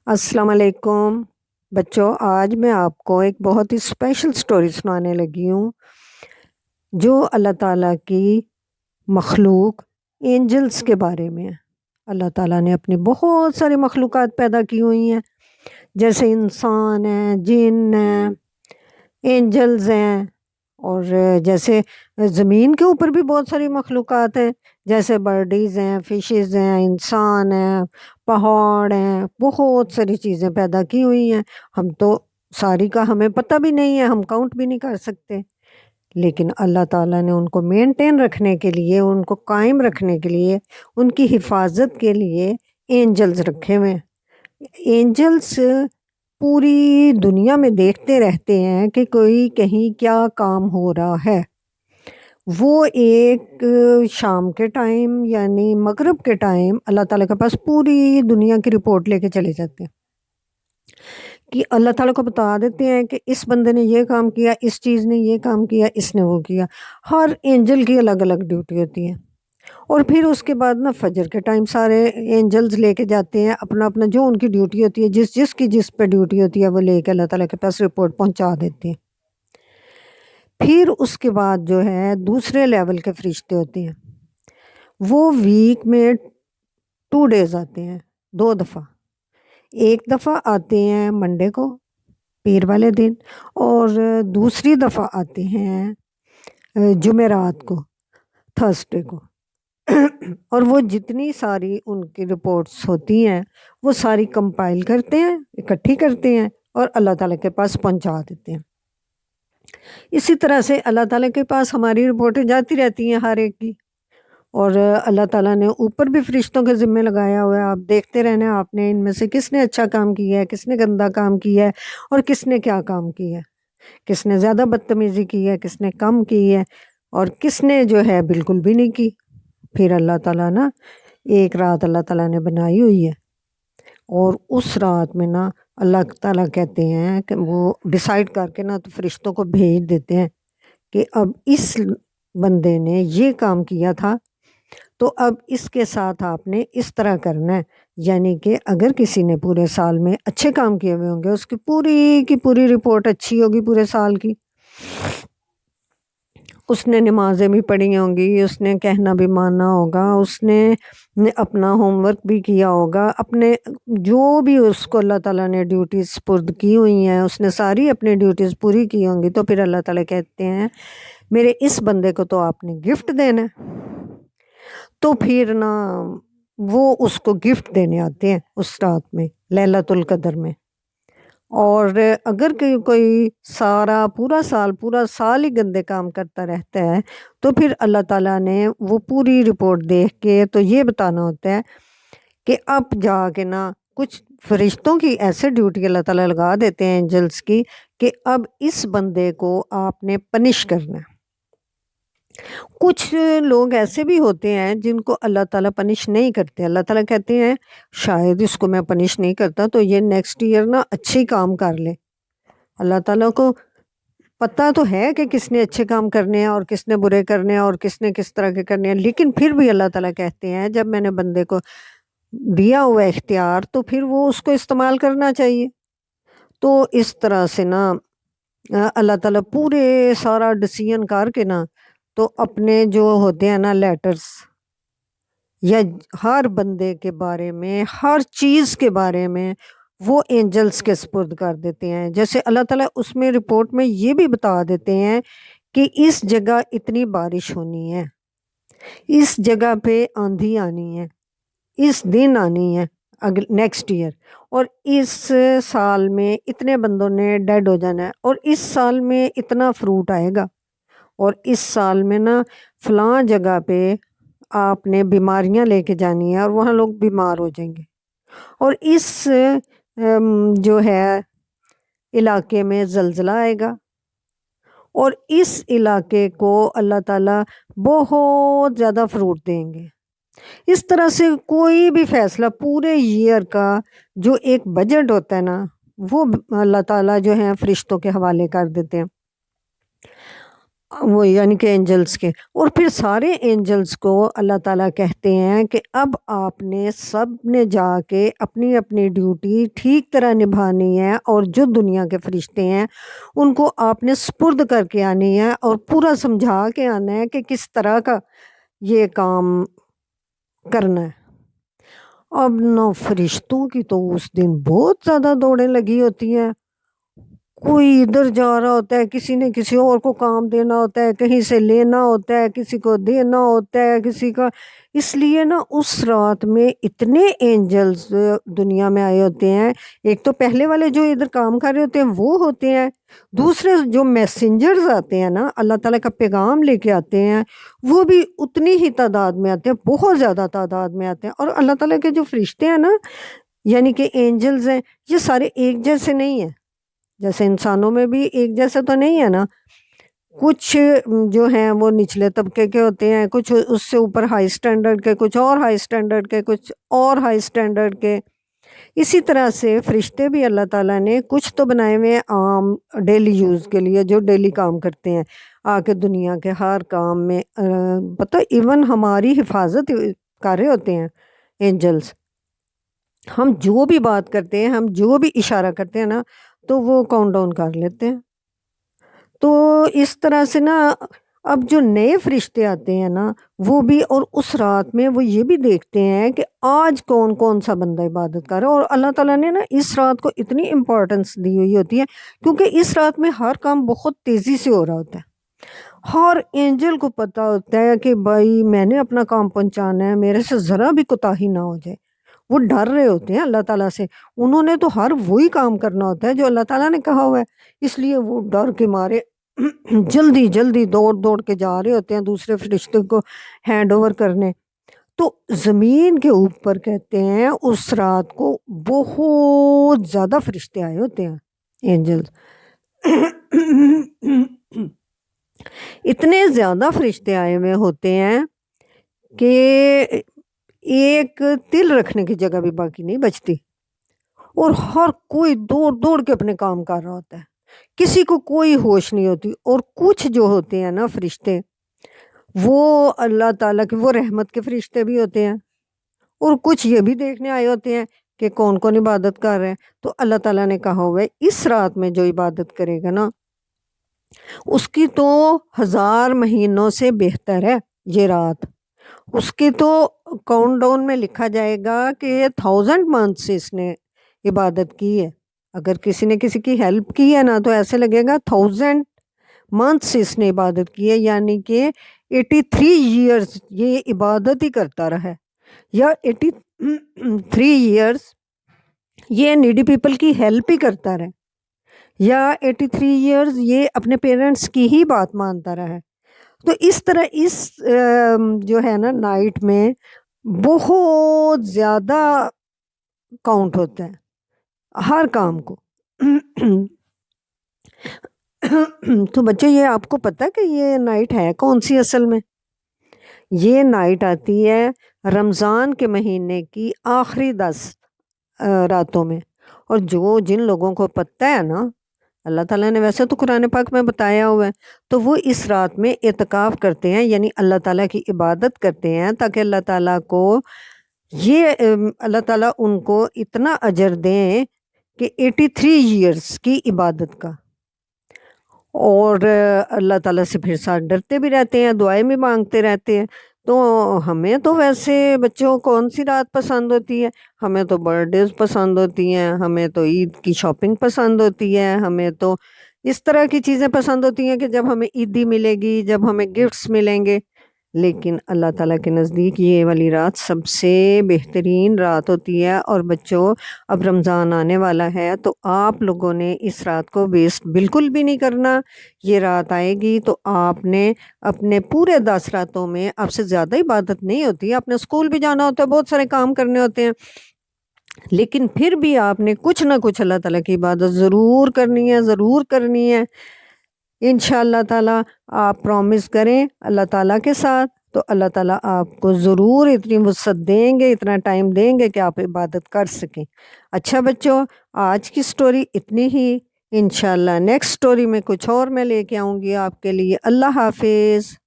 السلام علیکم بچوں، آج میں آپ کو ایک بہت ہی اسپیشل سٹوری سنانے لگی ہوں جو اللہ تعالیٰ کی مخلوق اینجلز کے بارے میں ہے۔ اللہ تعالیٰ نے اپنی بہت ساری مخلوقات پیدا کی ہوئی ہیں، جیسے انسان ہیں، جن ہیں، اینجلز ہیں، اور جیسے زمین کے اوپر بھی بہت ساری مخلوقات ہیں، جیسے برڈیز ہیں، فشز ہیں، انسان ہیں، پہاڑ ہیں، بہت ساری چیزیں پیدا کی ہوئی ہیں۔ ہم تو ساری کا ہمیں پتہ بھی نہیں ہے، ہم کاؤنٹ بھی نہیں کر سکتے، لیکن اللہ تعالیٰ نے ان کو مینٹین رکھنے کے لیے، ان کو قائم رکھنے کے لیے، ان کی حفاظت کے لیے اینجلز رکھے ہوئے ہیں۔ اینجلز پوری دنیا میں دیکھتے رہتے ہیں کہ کوئی کہیں کیا کام ہو رہا ہے۔ وہ ایک شام کے ٹائم یعنی مغرب کے ٹائم اللہ تعالیٰ کے پاس پوری دنیا کی رپورٹ لے کے چلے جاتے ہیں کہ اللہ تعالیٰ کو بتا دیتے ہیں کہ اس بندے نے یہ کام کیا، اس چیز نے یہ کام کیا، اس نے وہ کیا۔ ہر اینجل کی الگ الگ ڈیوٹی ہوتی ہے، اور پھر اس کے بعد فجر کے ٹائم سارے اینجلز لے کے جاتے ہیں اپنا اپنا جو ان کی ڈیوٹی ہوتی ہے، جس کی جس پہ ڈیوٹی ہوتی ہے وہ لے کے اللہ تعالیٰ کے پاس رپورٹ پہنچا دیتے ہیں۔ پھر اس کے بعد جو ہے دوسرے لیول کے فرشتے ہوتے ہیں، وہ ویک میں 2 days آتے ہیں، 2 دفعہ۔ ایک دفعہ آتے ہیں منڈے کو، پیر والے دن، اور دوسری دفعہ آتے ہیں جمعرات کو، تھرسڈے کو۔ اور وہ جتنی ساری ان کی رپورٹس ہوتی ہیں وہ ساری کمپائل کرتے ہیں، اکٹھی کرتے ہیں اور اللہ تعالیٰ کے پاس پہنچا دیتے ہیں۔ اسی طرح سے اللہ تعالیٰ کے پاس ہماری رپورٹیں جاتی رہتی ہیں ہر ایک کی، اور اللہ تعالیٰ نے اوپر بھی فرشتوں کے ذمے لگایا ہوا ہے۔ آپ دیکھتے رہنا، آپ نے ان میں سے کس نے اچھا کام کیا ہے، کس نے گندا کام کیا ہے، اور کس نے کیا کام کیا ہے، کس نے زیادہ بدتمیزی کی ہے، کس نے کم کی ہے، اور کس نے جو ہے بالکل بھی نہیں کی۔ پھر اللہ تعالیٰ ایک رات اللہ تعالیٰ نے بنائی ہوئی ہے، اور اس رات میں اللہ تعالیٰ کہتے ہیں کہ وہ ڈیسائیڈ کر کے تو فرشتوں کو بھیج دیتے ہیں کہ اب اس بندے نے یہ کام کیا تھا تو اب اس کے ساتھ آپ نے اس طرح کرنا ہے۔ یعنی کہ اگر کسی نے پورے سال میں اچھے کام کیے ہوئے ہوں گے، اس کی پوری رپورٹ اچھی ہوگی پورے سال کی، اس نے نمازیں بھی پڑھی ہوں گی، اس نے کہنا بھی ماننا ہوگا، اس نے اپنا ہوم ورک بھی کیا ہوگا، اپنے جو بھی اس کو اللہ تعالیٰ نے ڈیوٹیز سپرد کی ہوئی ہیں اس نے ساری اپنی ڈیوٹیز پوری کی ہوں گی، تو پھر اللہ تعالیٰ کہتے ہیں میرے اس بندے کو تو آپ نے گفٹ دینا ہے۔ تو پھر وہ اس کو گفٹ دینے آتے ہیں اس رات میں، لیلۃ القدر میں۔ اور اگر کوئی پورا سال ہی گندے کام کرتا رہتا ہے تو پھر اللہ تعالیٰ نے وہ پوری رپورٹ دیکھ کے تو یہ بتانا ہوتا ہے کہ اب جا کے کچھ فرشتوں کی ایسے ڈیوٹی اللہ تعالیٰ لگا دیتے ہیں اینجلز کی کہ اب اس بندے کو آپ نے پنش کرنا ہے۔ کچھ لوگ ایسے بھی ہوتے ہیں جن کو اللہ تعالیٰ پنش نہیں کرتے، اللہ تعالیٰ کہتے ہیں شاید اس کو میں پنش نہیں کرتا تو یہ نیکسٹ ایئر اچھے کام کر لے۔ اللہ تعالیٰ کو پتہ تو ہے کہ کس نے اچھے کام کرنے ہیں اور کس نے برے کرنے ہیں اور کس نے کس طرح کے کرنے ہیں، لیکن پھر بھی اللہ تعالیٰ کہتے ہیں جب میں نے بندے کو دیا ہوا اختیار تو پھر وہ اس کو استعمال کرنا چاہیے۔ تو اس طرح سے اللہ تعالیٰ پورے سارا ڈسیزن کر کے تو اپنے جو ہوتے ہیں لیٹرز یا ہر بندے کے بارے میں، ہر چیز کے بارے میں وہ اینجلز کے سپرد کر دیتے ہیں۔ جیسے اللہ تعالیٰ اس میں رپورٹ میں یہ بھی بتا دیتے ہیں کہ اس جگہ اتنی بارش ہونی ہے، اس جگہ پہ آندھی آنی ہے، اس دن آنی ہے نیکسٹ ایئر، اور اس سال میں اتنے بندوں نے ڈیڈ ہو جانا ہے، اور اس سال میں اتنا فروٹ آئے گا، اور اس سال میں فلاں جگہ پہ آپ نے بیماریاں لے کے جانی ہے اور وہاں لوگ بیمار ہو جائیں گے، اور اس جو ہے علاقے میں زلزلہ آئے گا، اور اس علاقے کو اللہ تعالیٰ بہت زیادہ فروٹ دیں گے۔ اس طرح سے کوئی بھی فیصلہ پورے ایئر کا جو ایک بجٹ ہوتا ہے وہ اللہ تعالیٰ جو ہے فرشتوں کے حوالے کر دیتے ہیں۔ وہ یعنی کہ اینجلس کے، اور پھر سارے اینجلس کو اللہ تعالیٰ کہتے ہیں کہ اب آپ نے سب نے جا کے اپنی اپنی ڈیوٹی ٹھیک طرح نبھانی ہے، اور جو دنیا کے فرشتے ہیں ان کو آپ نے سپرد کر کے آنی ہے اور پورا سمجھا کے آنا ہے کہ کس طرح کا یہ کام کرنا ہے۔ اب نہ فرشتوں کی تو اس دن بہت زیادہ دوڑیں لگی ہوتی ہیں، کوئی ادھر جا رہا ہوتا ہے، کسی نے کسی اور کو کام دینا ہوتا ہے، کہیں سے لینا ہوتا ہے، کسی کو دینا ہوتا ہے، کسی کا، اس لیے نا اس رات میں اتنے اینجلز دنیا میں آئے ہوتے ہیں۔ ایک تو پہلے والے جو ادھر کام کر رہے ہوتے ہیں وہ ہوتے ہیں، دوسرے جو میسنجرز آتے ہیں نا، اللہ تعالیٰ کا پیغام لے کے آتے ہیں، وہ بھی اتنی ہی تعداد میں آتے ہیں، بہت زیادہ تعداد میں آتے ہیں۔ اور اللہ تعالیٰ کے جو فرشتے ہیں نا، یعنی کہ اینجلز ہیں، یہ سارے ایک جیسے نہیں ہیں، جیسے انسانوں میں بھی ایک جیسے تو نہیں ہے نا، کچھ جو ہیں وہ نچلے طبقے کے ہوتے ہیں، کچھ اس سے اوپر ہائی سٹینڈرڈ کے، کچھ اور ہائی سٹینڈرڈ کے، کچھ اور ہائی سٹینڈرڈ کے۔ اسی طرح سے فرشتے بھی اللہ تعالیٰ نے کچھ تو بنائے ہوئے ہیں عام ڈیلی یوز کے لیے، جو ڈیلی کام کرتے ہیں، آ کے دنیا کے ہر کام میں پتہ ایون ہماری حفاظت کر رہے ہوتے ہیں اینجلس۔ ہم جو بھی بات کرتے ہیں، ہم جو بھی اشارہ کرتے ہیں نا، تو وہ کاؤنٹ ڈاؤن کر لیتے ہیں۔ تو اس طرح سے نا اب جو نئے فرشتے آتے ہیں نا وہ بھی، اور اس رات میں وہ یہ بھی دیکھتے ہیں کہ آج کون کون سا بندہ عبادت کر رہا ہے۔ اور اللہ تعالیٰ نے نا اس رات کو اتنی امپورٹنس دی ہوئی ہوتی ہے کیونکہ اس رات میں ہر کام بہت تیزی سے ہو رہا ہوتا ہے۔ ہر اینجل کو پتہ ہوتا ہے کہ بھائی میں نے اپنا کام پہنچانا ہے، میرے سے ذرا بھی کوتاہی نہ ہو جائے۔ وہ ڈر رہے ہوتے ہیں اللہ تعالیٰ سے، انہوں نے تو ہر وہی کام کرنا ہوتا ہے جو اللہ تعالیٰ نے کہا ہوا ہے، اس لیے وہ ڈر کے مارے جلدی جلدی دوڑ دوڑ کے جا رہے ہوتے ہیں دوسرے فرشتے کو ہینڈ اوور کرنے۔ تو زمین کے اوپر کہتے ہیں اس رات کو بہت زیادہ فرشتے آئے ہوتے ہیں، اینجلز اتنے زیادہ فرشتے آئے ہوئے ہوتے ہیں کہ ایک تل رکھنے کی جگہ بھی باقی نہیں بچتی، اور ہر کوئی دوڑ دوڑ کے اپنے کام کر رہا ہوتا ہے، کسی کو کوئی ہوش نہیں ہوتی۔ اور کچھ جو ہوتے ہیں نا فرشتے، وہ اللہ تعالیٰ کے، وہ رحمت کے فرشتے بھی ہوتے ہیں، اور کچھ یہ بھی دیکھنے آئے ہوتے ہیں کہ کون کون عبادت کر رہے ہیں۔ تو اللہ تعالیٰ نے کہا ہوا ہے اس رات میں جو عبادت کرے گا نا اس کی تو 1000 مہینوں سے بہتر ہے یہ رات، اس کی تو کاؤنٹ ڈاؤن میں لکھا جائے گا کہ 1000 months سے اس نے عبادت کی ہے۔ اگر کسی نے کسی کی ہیلپ کی ہے نا تو ایسے لگے گا 1000 months سے اس نے عبادت کی ہے، یعنی کہ 83 years یہ عبادت ہی کرتا رہا ہے، یا 83 years یہ نیڈی پیپل کی ہیلپ ہی کرتا رہا ہے، یا 83 years یہ اپنے پیرنٹس کی ہی بات مانتا رہا ہے۔ تو اس طرح اس جو ہے نا نائٹ میں بہت زیادہ کاؤنٹ ہوتا ہے ہر کام کو۔ تو بچے یہ آپ کو پتہ کہ یہ نائٹ ہے کون سی اصل میں؟ یہ نائٹ آتی ہے رمضان کے مہینے کی آخری 10 راتوں میں، اور جن لوگوں کو پتہ ہے نا، اللہ تعالیٰ نے ویسے تو قرآن پاک میں بتایا ہوا ہے، تو وہ اس رات میں اعتکاف کرتے ہیں، یعنی اللہ تعالیٰ کی عبادت کرتے ہیں، تاکہ اللہ تعالیٰ کو اللہ تعالیٰ ان کو اتنا اجر دیں کہ 83 years کی عبادت کا۔ اور اللہ تعالیٰ سے پھر ساتھ ڈرتے بھی رہتے ہیں، دعائیں بھی مانگتے رہتے ہیں۔ تو ہمیں تو ویسے بچوں کون سی رات پسند ہوتی ہے؟ ہمیں تو برتھ ڈیز پسند ہوتی ہیں، ہمیں تو عید کی شاپنگ پسند ہوتی ہے، ہمیں تو اس طرح کی چیزیں پسند ہوتی ہیں کہ جب ہمیں عیدی ملے گی، جب ہمیں گفٹس ملیں گے۔ لیکن اللہ تعالیٰ کے نزدیک یہ والی رات سب سے بہترین رات ہوتی ہے۔ اور بچوں اب رمضان آنے والا ہے تو آپ لوگوں نے اس رات کو ویسٹ بالکل بھی نہیں کرنا۔ یہ رات آئے گی تو آپ نے اپنے پورے 10 راتوں میں آپ سے زیادہ عبادت نہیں ہوتی، آپ نے اسکول بھی جانا ہوتا ہے، بہت سارے کام کرنے ہوتے ہیں، لیکن پھر بھی آپ نے کچھ نہ کچھ اللہ تعالیٰ کی عبادت ضرور کرنی ہے، ضرور کرنی ہے۔ انشاءاللہ تعالیٰ آپ پرومس کریں اللہ تعالیٰ کے ساتھ تو اللہ تعالیٰ آپ کو ضرور اتنی وسعت دیں گے، اتنا ٹائم دیں گے کہ آپ عبادت کر سکیں۔ اچھا بچوں، آج کی سٹوری اتنی ہی، انشاءاللہ نیکسٹ سٹوری میں کچھ اور میں لے کے آؤں گی آپ کے لیے۔ اللہ حافظ۔